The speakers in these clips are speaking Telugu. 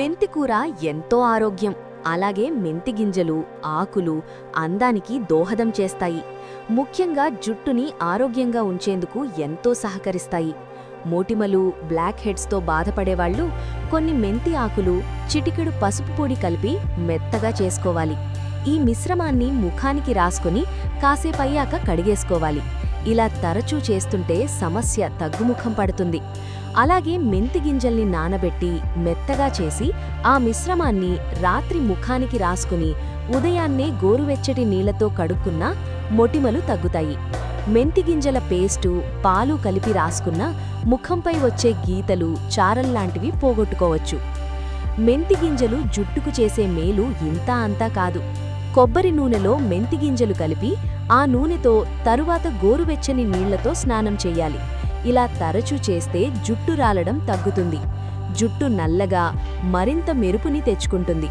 మెంతికూర ఎంతో ఆరోగ్యం. అలాగే మెంతి గింజలు, ఆకులు అందానికి దోహదం చేస్తాయి. ముఖ్యంగా జుట్టుని ఆరోగ్యంగా ఉంచేందుకు ఎంతో సహకరిస్తాయి. మోటిమలు, బ్లాక్ హెడ్స్తో బాధపడేవాళ్లు కొన్ని మెంతి ఆకులు, చిటికెడు పసుపు పొడి కలిపి మెత్తగా చేసుకోవాలి. ఈ మిశ్రమాన్ని ముఖానికి రాసుకుని కాసేపయ్యాక కడిగేసుకోవాలి. ఇలా తరచూ చేస్తుంటే సమస్య తగ్గుముఖం పడుతుంది. అలాగే మెంతి గింజల్ని నానబెట్టి మెత్తగా చేసి ఆ మిశ్రమాన్ని రాత్రి ముఖానికి రాసుకుని ఉదయాన్నే గోరువెచ్చటి నీళ్లతో కడుక్కున్నా మొటిమలు తగ్గుతాయి. మెంతి గింజల పేస్టు, పాలు కలిపి రాసుకున్నా ముఖంపై వచ్చే గీతలు, చారల్లాంటివి పోగొట్టుకోవచ్చు. మెంతి గింజలు జుట్టుకు చేసే మేలు ఇంతా అంతా కాదు. కొబ్బరి నూనెలో మెంతి గింజలు కలిపి ఆ నూనెతో తరువాత గోరువెచ్చని నీళ్లతో స్నానం చెయ్యాలి. ఇలా తరచూ చేస్తే జుట్టు రాలడం తగ్గుతుంది. జుట్టు నల్లగా, మరింత మెరుపుని తెచ్చుకుంటుంది.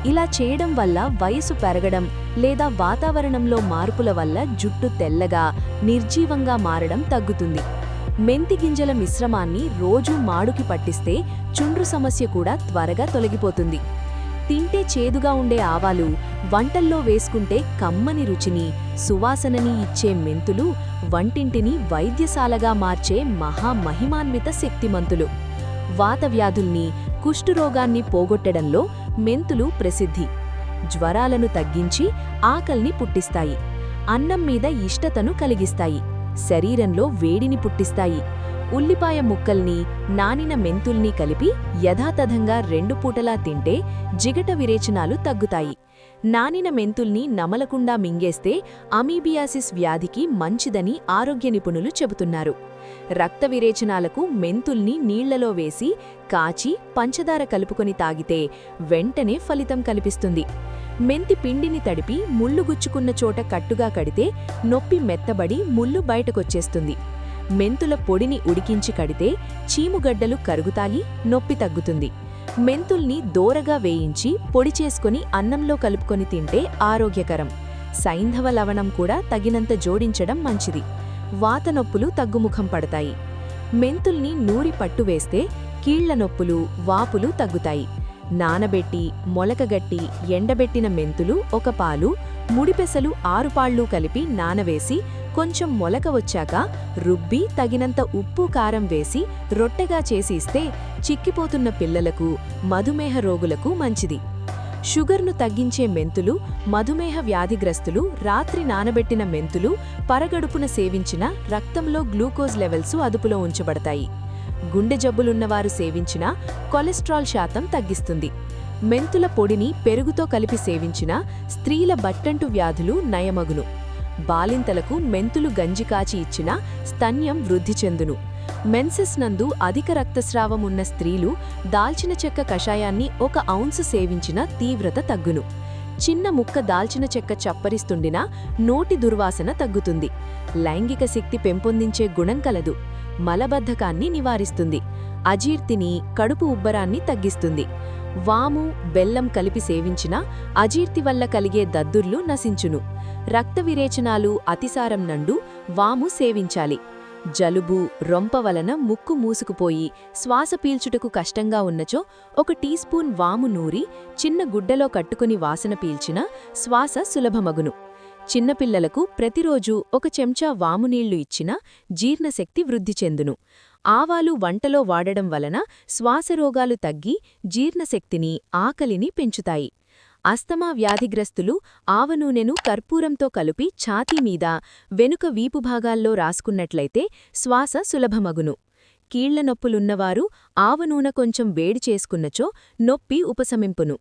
ఇలా చేయడం వల్ల వయసు పెరగడం లేదా వాతావరణంలో మార్పుల వల్ల జుట్టు తెల్లగా, నిర్జీవంగా మారడం తగ్గుతుంది. మెంతి గింజల మిశ్రమాన్ని రోజూ మాడుకి పట్టిస్తే చుండ్రు సమస్య కూడా త్వరగా తొలగిపోతుంది. తింటే చేదుగా ఉండే ఆవాలు వంటల్లో వేసుకుంటే కమ్మని రుచిని, సువాసనని ఇచ్చే మెంతులు వంటింటిని వైద్యశాలగా మార్చే మహామహిమాన్విత శక్తిమంతులు. వాతవ్యాధుల్ని, కుష్ఠురోగాన్ని పోగొట్టడంలో మెంతులు ప్రసిద్ధి. జ్వరాలను తగ్గించి ఆకల్ని పుట్టిస్తాయి. అన్నం మీద ఇష్టతను కలిగిస్తాయి. శరీరంలో వేడిని పుట్టిస్తాయి. ఉల్లిపాయ ముక్కల్ని, నానిన మెంతుల్ని కలిపి యథాతథంగా 2 పూటలా తింటే జిగట విరేచనాలు తగ్గుతాయి. నానిన మెంతుల్ని నమలకుండా మింగేస్తే అమీబియాసిస్ వ్యాధికి మంచిదని ఆరోగ్య నిపుణులు చెబుతున్నారు. రక్త విరేచనాలకు మెంతుల్ని నీళ్లలో వేసి కాచి పంచదార కలుపుకొని తాగితే వెంటనే ఫలితం కనిపిస్తుంది. మెంతి పిండిని తడిపి ముళ్ళు గుచ్చుకున్న చోట కట్టుగా కడితే నొప్పి మెత్తబడి ముళ్ళు బయటకొచ్చేస్తుంది. మెంతుల పొడిని ఉడికించి కడితే చీముగడ్డలు కరుగుతాయి, నొప్పి తగ్గుతుంది. మెంతుల్ని దోరగా వేయించి పొడి చేసుకుని అన్నంలో కలుపుకొని తింటే ఆరోగ్యకరం. సైంధవ లవణం కూడా తగినంత జోడించడం మంచిది. వాత నొప్పులు తగ్గుముఖం పడతాయి. మెంతుల్ని నూరి పట్టువేస్తే కీళ్ల నొప్పులు, వాపులు తగ్గుతాయి. నానబెట్టి, మొలకగట్టి, ఎండబెట్టిన మెంతులు 1 పాలు, ముడిపెసలు 6 పాళ్ళు కలిపి నానవేసి కొంచెం మొలక వచ్చాక రుబ్బి తగినంత ఉప్పు, కారం వేసి రొట్టెగా చేసి ఇస్తే చిక్కిపోతున్న పిల్లలకు, మధుమేహ రోగులకు మంచిది. షుగర్ను తగ్గించే మెంతులు, మధుమేహ వ్యాధిగ్రస్తులు రాత్రి నానబెట్టిన మెంతులు పరగడుపున సేవించిన రక్తంలో గ్లూకోజ్ లెవెల్స్ అదుపులో ఉంచబడతాయి. గుండె జబ్బులున్నవారు సేవించినా కొలెస్ట్రాల్ శాతం తగ్గిస్తుంది. మెంతుల పొడిని పెరుగుతో కలిపి సేవించిన స్త్రీల బట్టంటు వ్యాధులు నయమగును. బాలింతలకు మెంతులు గంజి కాచి ఇచ్చిన స్తన్యం వృద్ధి చెందును. మెన్సెస్ నందు అధిక రక్తస్రావం ఉన్న స్త్రీలు దాల్చిన చెక్క కషాయాన్ని 1 ఔన్సు సేవించిన తీవ్రత తగ్గును. చిన్న ముక్క దాల్చిన చెక్క చప్పరిస్తుండినా నోటి దుర్వాసన తగ్గుతుంది. లైంగిక శక్తి పెంపొందించే గుణం కలదు. మలబద్ధకాన్ని నివారిస్తుంది. అజీర్తిని, కడుపు ఉబ్బరాన్ని తగ్గిస్తుంది. వాము, బెల్లం కలిపి సేవించిన అజీర్తి వల్ల కలిగే దద్దుర్లు నశించును. రక్త విరేచనాలు, అతిసారం నండు వాము సేవించాలి. జలుబు, రొంప వలన ముక్కు మూసుకుపోయి శ్వాస పీల్చుటకు కష్టంగా ఉన్నచో 1 టీస్పూన్ వాము నూరి చిన్న గుడ్డలో కట్టుకుని వాసన పీల్చిన శ్వాస సులభమగును. చిన్నపిల్లలకు ప్రతిరోజు 1 చెంచా వామునీళ్లు ఇచ్చినా జీర్ణశక్తి వృద్ధి చెందును. ఆవాలు వంటలో వాడడం వలన శ్వాసరోగాలు తగ్గి జీర్ణశక్తిని, ఆకలిని పెంచుతాయి. అస్తమా వ్యాధిగ్రస్తులు ఆవనూనెను కర్పూరంతో కలిపి ఛాతీ మీద, వెనుక వీపు భాగాల్లో రాసుకున్నట్లయితే శ్వాస సులభమగును. కీళ్ల నొప్పులున్నవారు ఆవనూనె కొంచెం వేడి చేసుకున్నచో నొప్పి ఉపశమింపును.